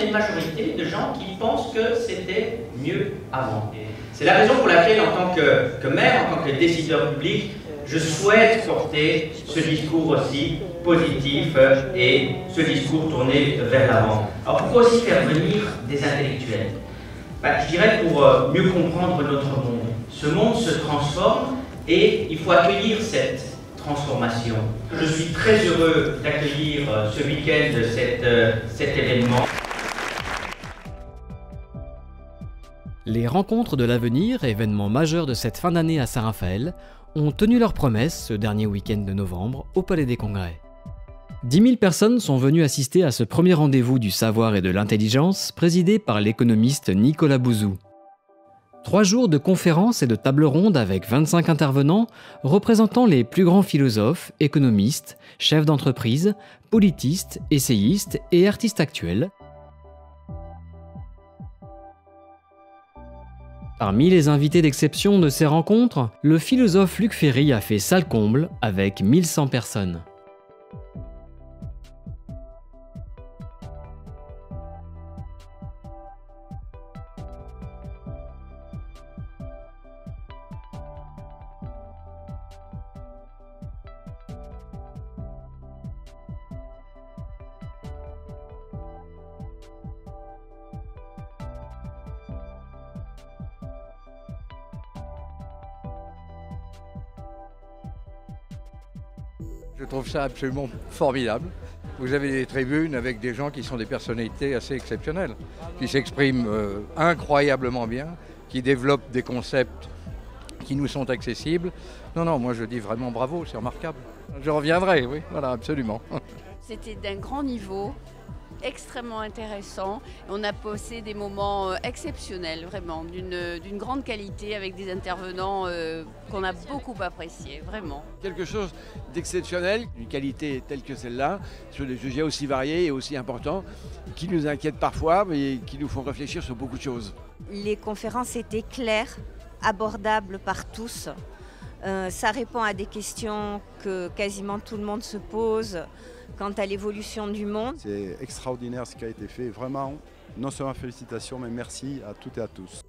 une majorité de gens qui pensent que c'était mieux avant. C'est la raison pour laquelle, en tant que maire, en tant que décideur public, je souhaite porter ce discours aussi positif et ce discours tourné vers l'avant. Alors pourquoi aussi faire venir des intellectuels? Je dirais pour mieux comprendre notre monde. Ce monde se transforme et il faut accueillir cette transformation. Je suis très heureux d'accueillir ce week-end cet événement. Les rencontres de l'avenir, événement majeur de cette fin d'année à Saint-Raphaël, ont tenu leurs promesses ce dernier week-end de novembre au Palais des Congrès. 10 000 personnes sont venues assister à ce premier rendez-vous du savoir et de l'intelligence présidé par l'économiste Nicolas Bouzou. 3 jours de conférences et de tables rondes avec 25 intervenants représentant les plus grands philosophes, économistes, chefs d'entreprise, politistes, essayistes et artistes actuels. Parmi les invités d'exception de ces rencontres, le philosophe Luc Ferry a fait salle comble avec 1100 personnes. Je trouve ça absolument formidable. Vous avez des tribunes avec des gens qui sont des personnalités assez exceptionnelles, qui s'expriment incroyablement bien, qui développent des concepts qui nous sont accessibles. Non, moi je dis vraiment bravo, c'est remarquable. Je reviendrai, oui, voilà, absolument. C'était d'un grand niveau, extrêmement intéressant. On a passé des moments exceptionnels, vraiment, d'une grande qualité, avec des intervenants qu'on a beaucoup appréciés, vraiment. Quelque chose d'exceptionnel, une qualité telle que celle-là, sur des sujets aussi variés et aussi importants, qui nous inquiètent parfois, mais qui nous font réfléchir sur beaucoup de choses. Les conférences étaient claires, abordables par tous. Ça répond à des questions que quasiment tout le monde se pose quant à l'évolution du monde. C'est extraordinaire ce qui a été fait, vraiment, non seulement félicitations, mais merci à toutes et à tous.